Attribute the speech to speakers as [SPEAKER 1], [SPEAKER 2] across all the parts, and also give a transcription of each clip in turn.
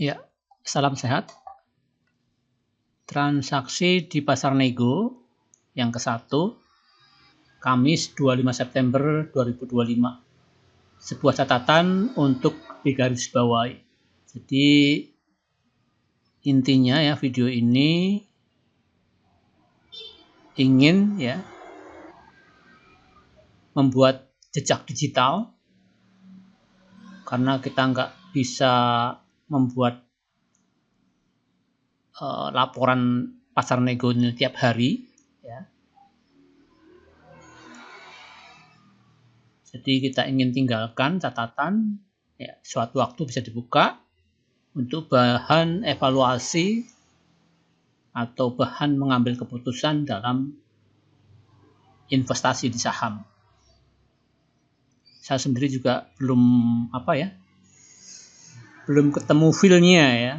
[SPEAKER 1] Ya, salam sehat. Transaksi di pasar nego yang ke-1, Kamis 25 September 2025. Sebuah catatan untuk digarisbawahi. Jadi intinya ya video ini ingin ya membuat jejak digital, karena kita nggak bisa membuat laporan pasar nego ini tiap hari ya. Jadi kita ingin tinggalkan catatan ya, suatu waktu bisa dibuka untuk bahan evaluasi atau bahan mengambil keputusan dalam investasi di saham. Saya sendiri juga belum ketemu feel-nya ya.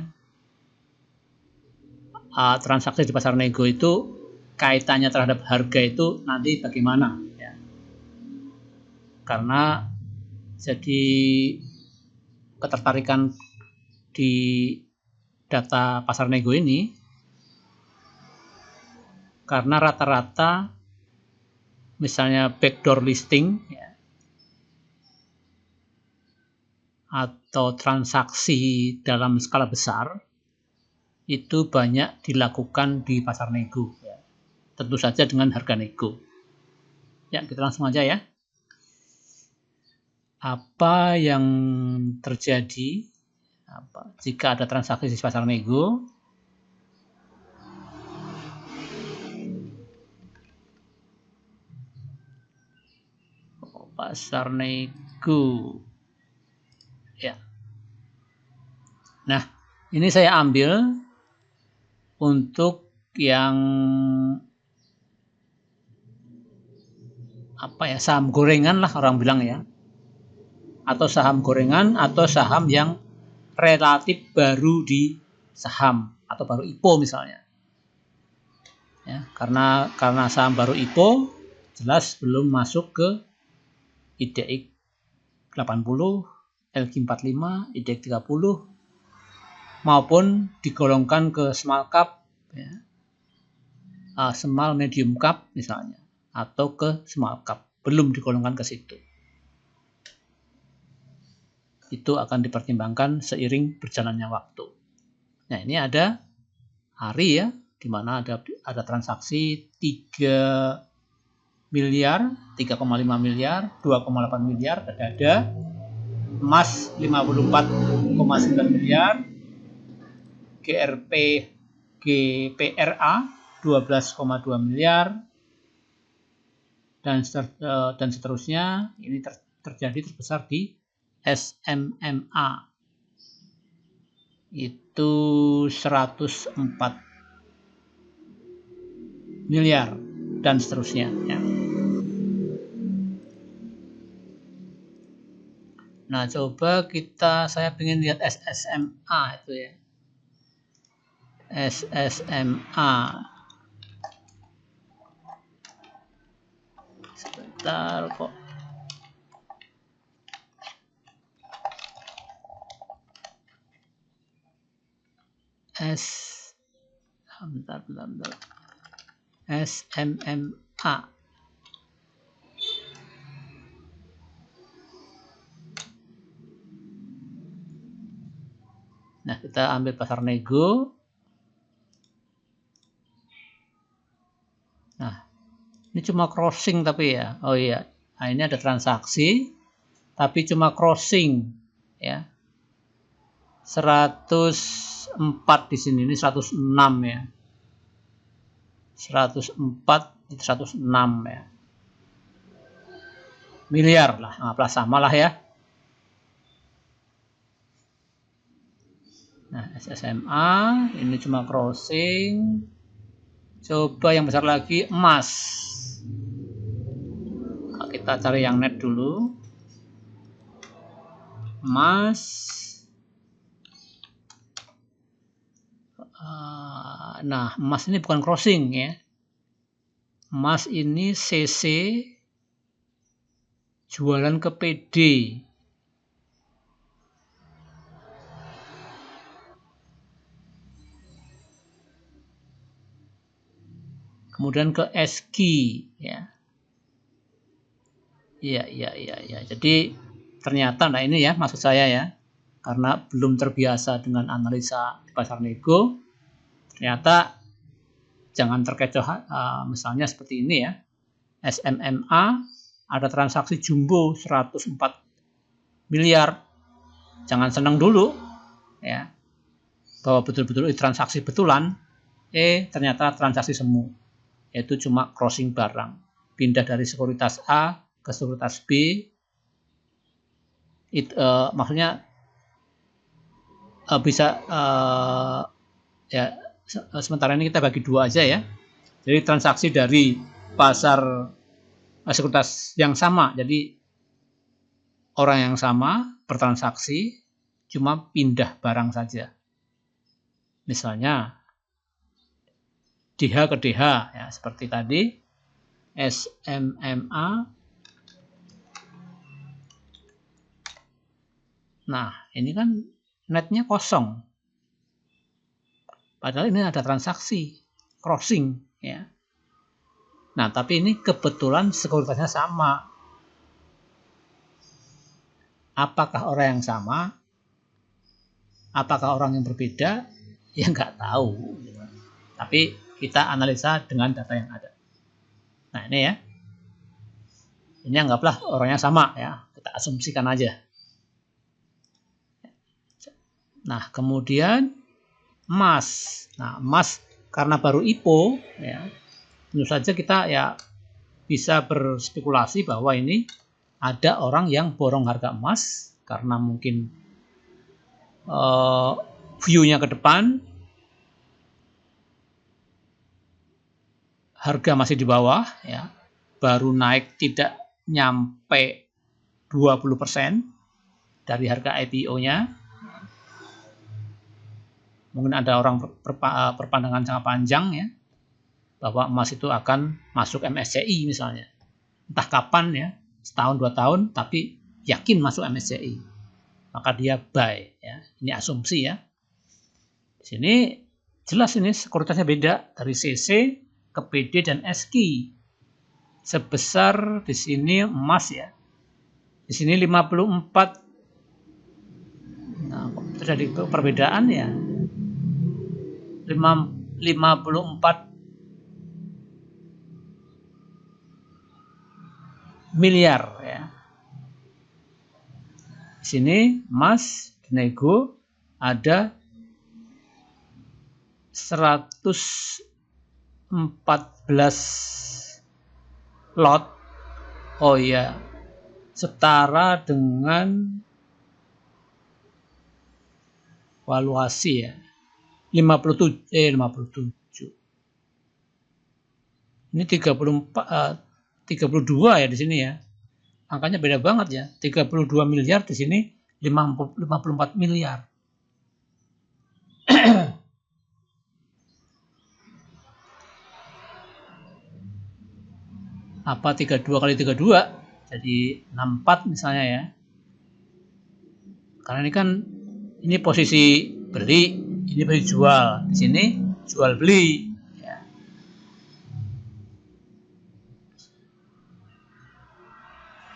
[SPEAKER 1] Transaksi di pasar nego itu kaitannya terhadap harga itu nanti bagaimana ya. Karena jadi ketertarikan di data pasar nego ini karena rata-rata misalnya backdoor listing ya, atau transaksi dalam skala besar itu banyak dilakukan di pasar nego ya. Tentu saja dengan harga nego. Ya, kita langsung aja ya. Apa yang terjadi jika ada transaksi di pasar nego? Pasar nego ya. Nah, ini saya ambil untuk yang saham gorengan lah orang bilang ya, atau saham gorengan atau saham yang relatif baru di saham atau baru IPO misalnya ya, karena saham baru IPO jelas belum masuk ke IDX 80, LQ45, IDX 30 maupun digolongkan ke small cap ya, small medium cap misalnya, atau ke small cap, belum digolongkan ke situ. Itu akan dipertimbangkan seiring berjalannya waktu. Nah, ini ada hari ya, di mana ada transaksi 3 miliar, 3,5 miliar, 2,8 miliar, ada emas 54,9 miliar, GPRA 12,2 miliar, dan seterusnya. Ini terjadi terbesar di SMMA, itu 104 miliar dan seterusnya ya. Nah, coba saya ingin lihat SSMA itu ya. SSMA. Sebentar kok. Bentar. SMMA. Nah, kita ambil pasar nego. Nah, ini cuma crossing tapi ya. Oh iya, nah, ini ada transaksi tapi cuma crossing ya. 104 di sini, ini 106 ya. 104 itu 106 ya. Miliar lah, anggaplah sama lah ya. Nah, SSMA ini cuma crossing. Coba yang besar lagi, emas. Nah, kita cari yang net dulu. Emas. Nah, emas ini bukan crossing ya. Emas ini CC jualan ke PD. kemudian ke SQ ya. Iya. Jadi ternyata, nah ini ya maksud saya ya, karena belum terbiasa dengan analisa di pasar nego, ternyata jangan terkecoh, misalnya seperti ini ya, SMMA ada transaksi jumbo 104 miliar, jangan senang dulu ya, bahwa betul-betul transaksi betulan, ternyata transaksi semu, yaitu cuma crossing barang, pindah dari sekuritas A ke sekuritas B, maksudnya bisa ya sementara ini kita bagi dua aja ya. Jadi transaksi dari pasar sekuritas yang sama, jadi orang yang sama bertransaksi, cuma pindah barang saja. Misalnya DH ke DH ya, seperti tadi SMMA. Nah, ini kan netnya kosong. Padahal ini ada transaksi crossing ya. Nah, tapi ini kebetulan sekuritasnya sama. Apakah orang yang sama? Apakah orang yang berbeda? Ya nggak tahu. Tapi kita analisa dengan data yang ada. Nah, ini ya. Ini anggaplah orangnya sama ya. Kita asumsikan aja. Nah, kemudian emas. Nah, emas karena baru IPO ya, tentu saja kita ya bisa berspekulasi bahwa ini ada orang yang borong harga emas karena mungkin view-nya ke depan harga masih di bawah ya, baru naik tidak nyampe 20% dari harga IPO-nya. Mungkin ada orang berpandangan sangat panjang ya, bahwa emas itu akan masuk MSCI misalnya. Entah kapan ya, setahun 2 tahun, tapi yakin masuk MSCI. Maka dia buy ya. Ini asumsi ya. Di sini jelas ini sekuritasnya beda dari CC ke PD dan SQ. Sebesar di sini emas ya. Di sini 54. Nah, terjadi perbedaan ya. 54 miliar ya. Di sini emas nego ada 114 lot. Oh ya, setara dengan valuasi ya. 57. Ini 32 ya di sini ya. Angkanya beda banget ya. 32 miliar di sini 54 miliar. Apa 32 kali 32? Jadi 64 misalnya ya. Karena ini kan ini posisi beli, ini posisi jual. Di sini jual beli. Ya.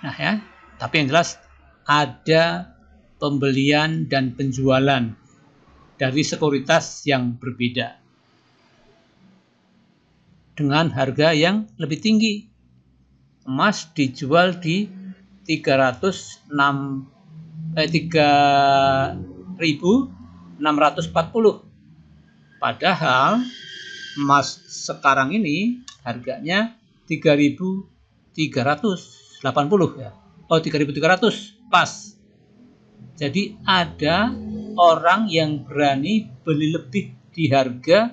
[SPEAKER 1] Nah ya, tapi yang jelas ada pembelian dan penjualan dari sekuritas yang berbeda dengan harga yang lebih tinggi. Emas dijual di 3.640. Padahal emas sekarang ini harganya 3.380 ya. Oh, 3.300 pas. Jadi ada orang yang berani beli lebih di harga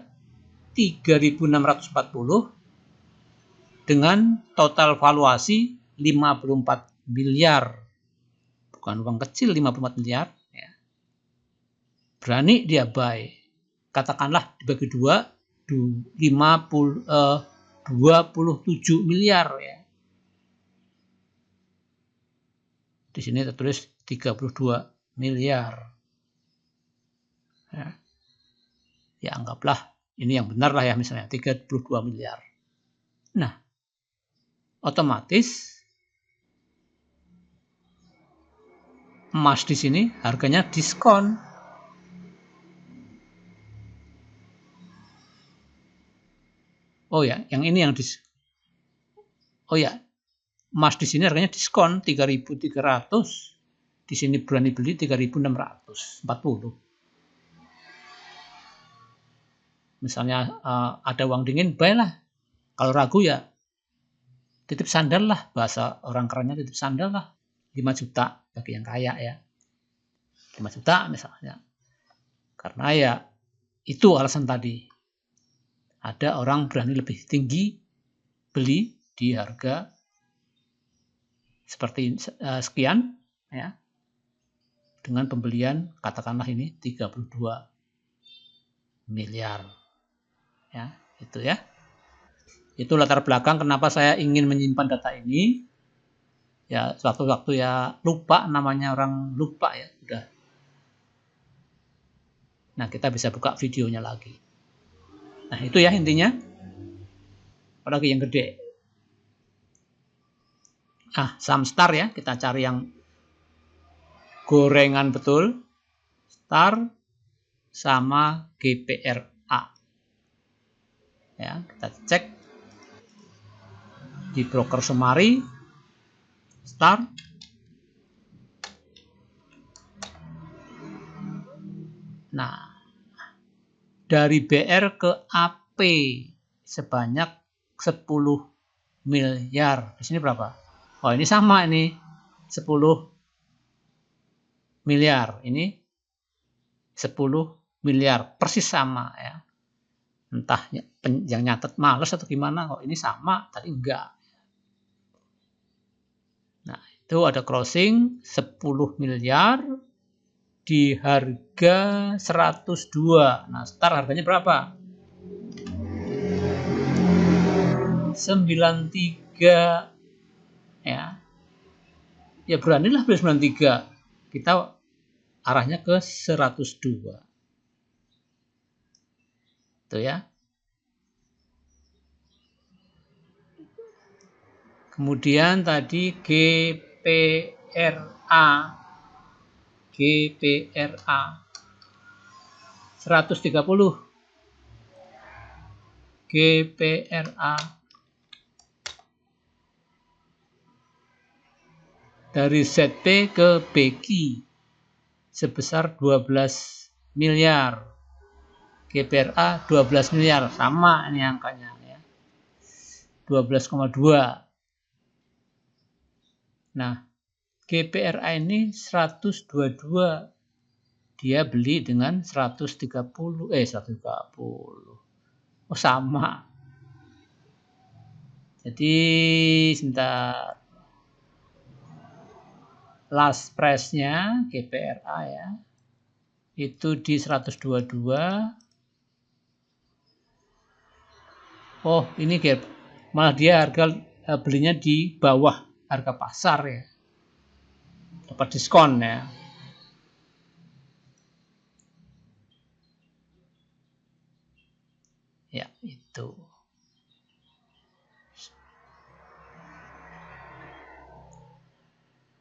[SPEAKER 1] 3.640 dengan total valuasi 54 miliar. Bukan uang kecil 54 miliar. Ya. Berani dia buy. Katakanlah dibagi 2, 27 miliar. Ya. Di sini tertulis 32 miliar. Ya, anggaplah ini yang benar lah ya, misalnya 32 miliar. Nah, otomatis emas di sini harganya diskon. Oh ya, yang ini yang Oh ya, emas di sini harganya diskon 3.300. Di sini berani beli 3.640. Misalnya ada uang dingin, buy lah. Kalau ragu ya titip sandal lah, bahasa orang kerennya titip sandal lah. 5 juta bagi yang kaya ya. 5 juta misalnya. Karena ya itu alasan tadi. Ada orang berani lebih tinggi beli di harga seperti sekian ya. Dengan pembelian katakanlah ini 32 miliar. Ya, itu ya. Itu latar belakang kenapa saya ingin menyimpan data ini. Ya, suatu-waktu ya lupa, namanya orang lupa ya, udah. Nah, kita bisa buka videonya lagi. Nah, itu ya intinya. Apalagi yang gede. Saham Star ya, kita cari yang gorengan betul. Star sama GPRA. Ya, kita cek di broker Semari, Star. Nah, dari BR ke AP sebanyak 10 miliar. Di sini berapa? Oh, ini sama ini. 10 miliar. Ini 10 miliar. Persis sama ya. Entah yang nyatet males atau gimana. Kok ini sama, tadi enggak. Nah, itu ada closing 10 miliar di harga 102. Nah, start harganya berapa? 93 ya. Ya beranilah beli 93. Kita arahnya ke 102. Itu ya. Kemudian tadi GPRA 130. GPRA dari ZP ke BQ sebesar 12 miliar. GPRA 12 miliar, sama ini angkanya ya. 12,2. Nah, GPRA ini 122. Dia beli dengan 130. Oh, sama. Jadi sebentar. Last price-nya GPRA ya. Itu di 122. Oh, ini malah dia harga belinya di bawah harga pasar ya. Dapat diskon ya. Ya, itu.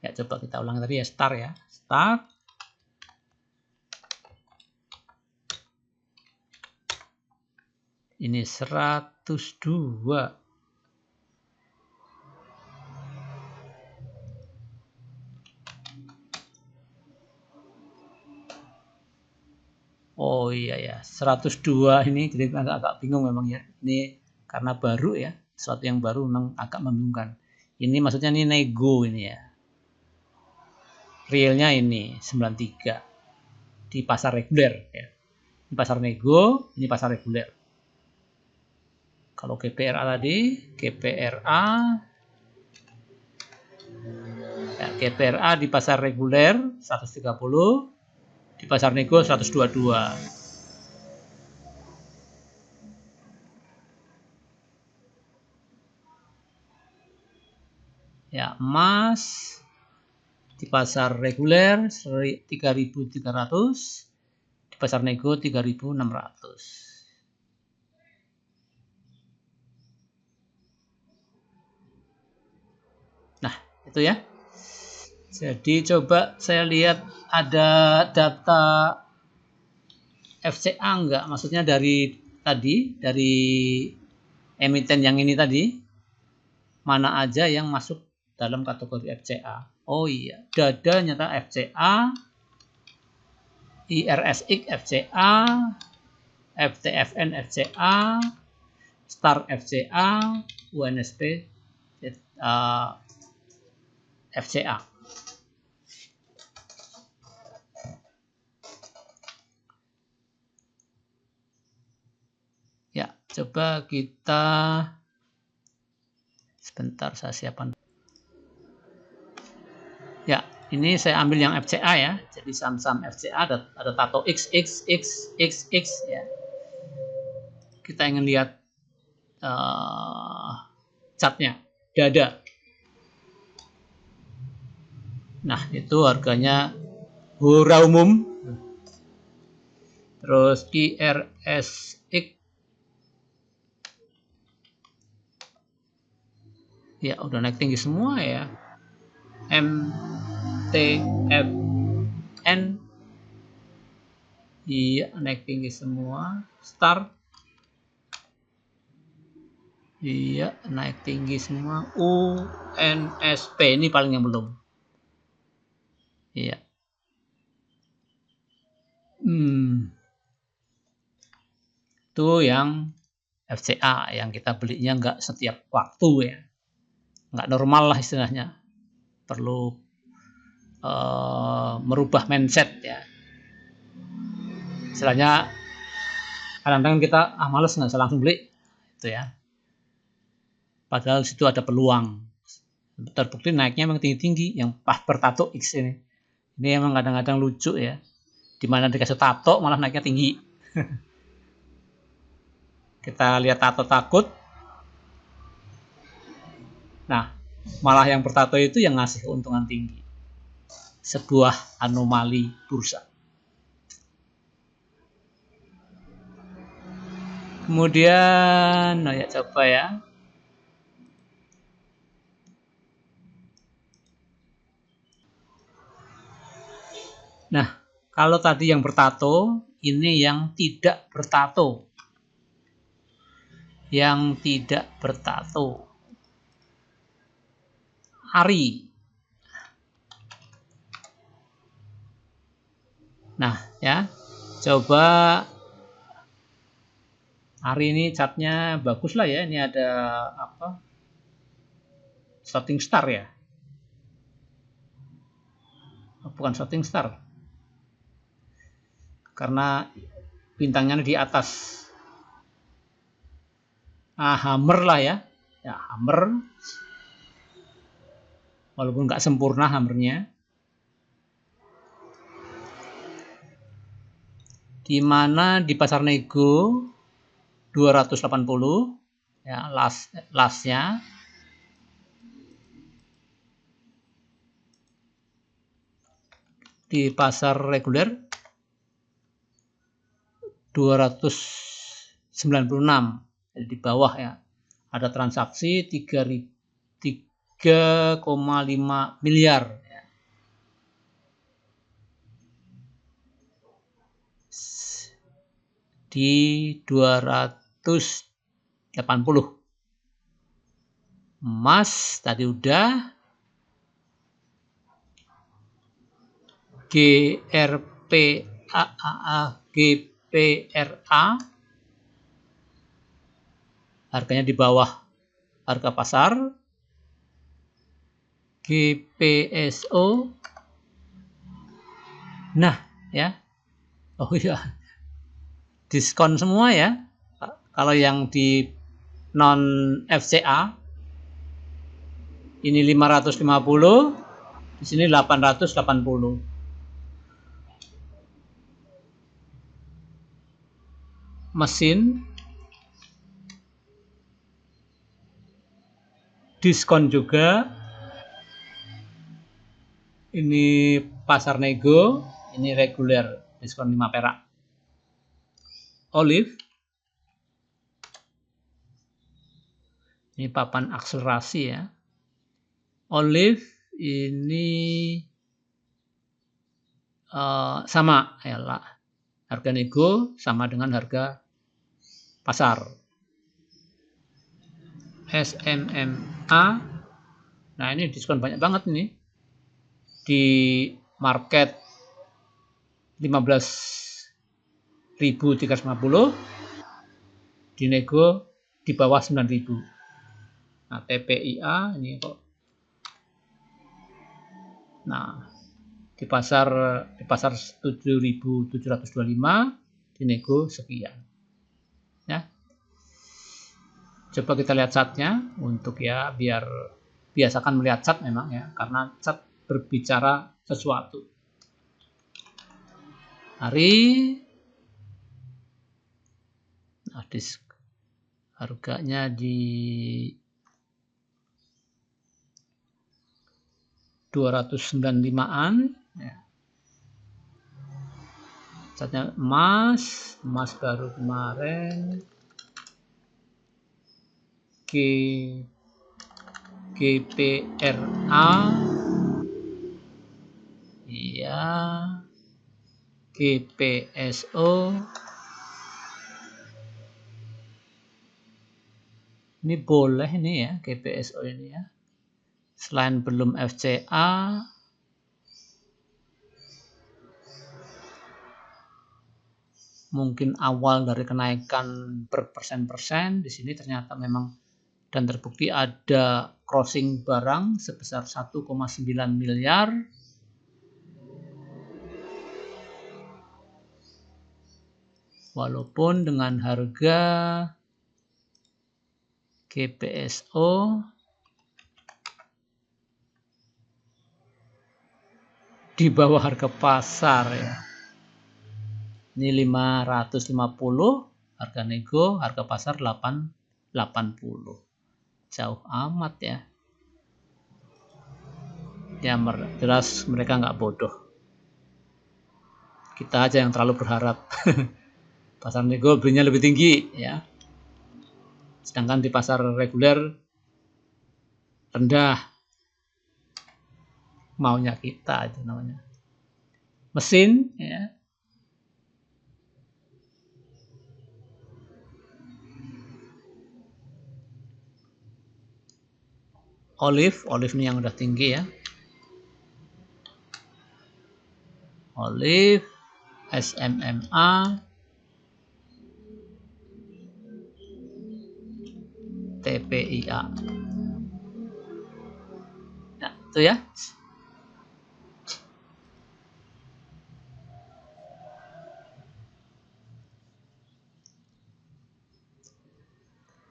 [SPEAKER 1] Ya, coba kita ulang tadi ya, start ya. Start. Ini 102. Oh iya ya, 102 ini jadi agak bingung memang ya. Ini karena baru ya, sesuatu yang baru memang agak membingungkan. Ini maksudnya ini nego ini ya. Realnya ini 93 di pasar reguler ya. Ini pasar nego, ini pasar reguler. Kalau GPRA tadi, GPRA ya, GPRA di pasar reguler 130, di pasar nego 122. Ya, emas di pasar reguler 3.300, di pasar nego 3.600. Itu ya. Jadi coba saya lihat ada data FCA enggak? Maksudnya dari tadi, dari emiten yang ini tadi, mana aja yang masuk dalam kategori FCA. Oh iya, Dada nyata FCA, IRSX FCA, FTFN FCA, Star FCA, UNSP FCA. Ya, coba kita sebentar saya siapkan. Ya, ini saya ambil yang FCA ya. Jadi saham-saham FCA ada tato XXXXX ya. Kita ingin lihat chartnya. Dada. Nah, itu harganya murah umum. Terus IRSX. Ya, udah naik tinggi semua ya. MTFN. Iya, naik tinggi semua. Star. Iya, naik tinggi semua. UNSP ini paling yang belum. Iya. Itu yang FCA yang kita belinya nggak setiap waktu ya, nggak normal lah istilahnya, perlu merubah mindset ya. Istilahnya kadang-kadang kita males nggak usah langsung beli itu ya, padahal situ ada peluang. Terbukti naiknya memang tinggi-tinggi yang pas bertato X ini emang kadang-kadang lucu ya, dimana dikasih tato malah naiknya tinggi. Kita lihat tato takut, nah malah yang bertato itu yang ngasih keuntungan tinggi. Sebuah anomali bursa. Kemudian ya coba ya, nah kalau tadi yang bertato, ini yang tidak bertato. Yang tidak bertato. ARI. Nah ya, coba ARI ini chartnya bagus lah ya. Ini ada apa? Shooting star ya. Bukan shooting star. Karena bintangnya di atas. Hammer lah ya. Ya, hammer. Walaupun nggak sempurna hammernya. Di mana di pasar nego 280 ya, lastnya. Di pasar reguler 296, jadi di bawah ya. Ada transaksi 3,5 miliar ya. Di 280. Emas tadi udah. GPRA harganya di bawah harga pasar. GPSO, nah ya, oh iya, diskon semua ya. Kalau yang di non FCA ini 550, di sini 880. Mesin diskon juga. Ini pasar nego, ini reguler, diskon 5 perak. Olive, ini papan akselerasi ya. Olive ini sama ya lah. Harga nego sama dengan harga pasar. SMMA, nah ini diskon banyak banget ini. Di market 15.350, di nego di bawah 9.000. Nah, TPIA ini kok. Nah, di pasar 7.725, di nego sekian. Ya. Coba kita lihat chartnya untuk ya biar biasakan melihat chart memang ya, karena chart berbicara sesuatu. Hari, nah, harganya di 295-an ya. Catnya emas baru kemarin GPRA iya, GPSO ini boleh nih ya, GPSO ini ya. Selain belum FCA, mungkin awal dari kenaikan berpersen-persen, di sini ternyata memang dan terbukti ada crossing barang sebesar 1,9 miliar. Walaupun dengan harga GPSO di bawah harga pasar ya. Ini 550, harga nego, harga pasar 880. Jauh amat ya. Ya jelas mereka nggak bodoh. Kita aja yang terlalu berharap. Pasar nego belinya lebih tinggi ya. Sedangkan di pasar reguler rendah. Maunya kita itu namanya. Mesin ya. Olive ini yang udah tinggi ya. Olive, SMMA, TPIA. Nah, itu ya.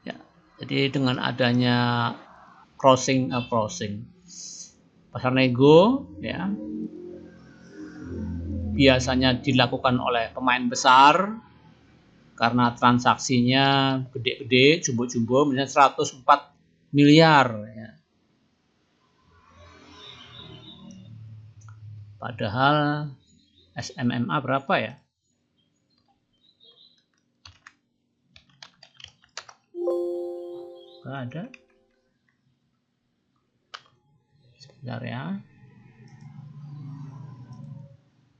[SPEAKER 1] Ya, jadi dengan adanya crossing pasar nego ya biasanya dilakukan oleh pemain besar karena transaksinya gede-gede, jumbo-jumbo, misalnya 104 miliar ya. Padahal SMMA berapa ya? Nggak ada. Sebentar ya.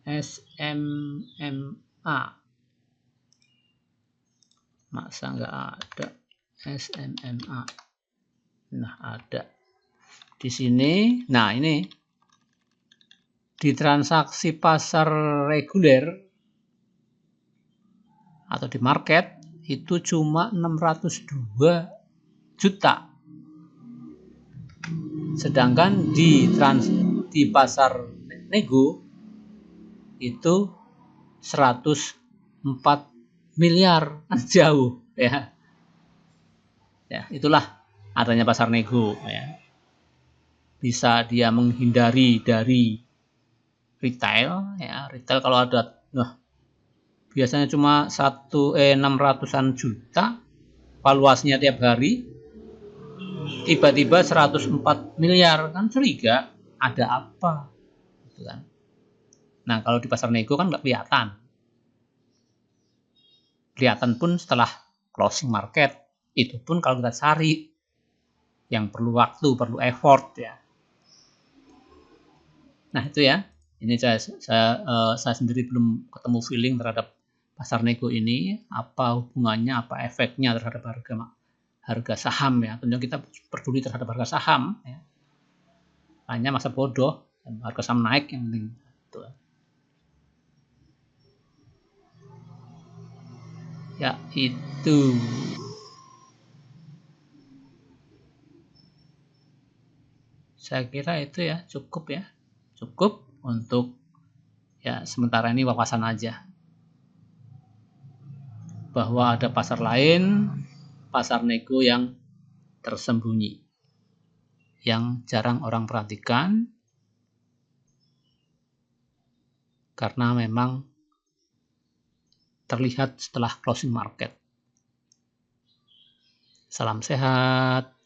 [SPEAKER 1] SMMA. Masa nggak ada SMMA? Nah, ada. Di sini, nah ini di transaksi pasar reguler atau di market itu cuma 602 juta. Sedangkan di pasar nego itu 104 miliar, jauh ya. Ya, itulah adanya pasar nego ya. Bisa dia menghindari dari retail ya. Retail kalau ada biasanya cuma 600-an juta valuasinya tiap hari, tiba-tiba 104 miliar, kan curiga ada apa gitu kan. Nah, kalau di pasar nego kan nggak kelihatan. Kelihatan pun setelah closing market. Itu pun kalau kita cari yang perlu waktu, perlu effort ya. Nah itu ya, ini saya sendiri belum ketemu feeling terhadap pasar nego ini, apa hubungannya, apa efeknya terhadap harga saham ya. Tentunya kita peduli terhadap harga saham ya. Hanya masa bodoh, harga saham naik yang penting. Ya itu. Saya kira itu ya cukup ya. Cukup untuk ya sementara ini wawasan aja. Bahwa ada pasar lain, pasar nego yang tersembunyi. Yang jarang orang perhatikan karena memang terlihat setelah closing market. Salam sehat.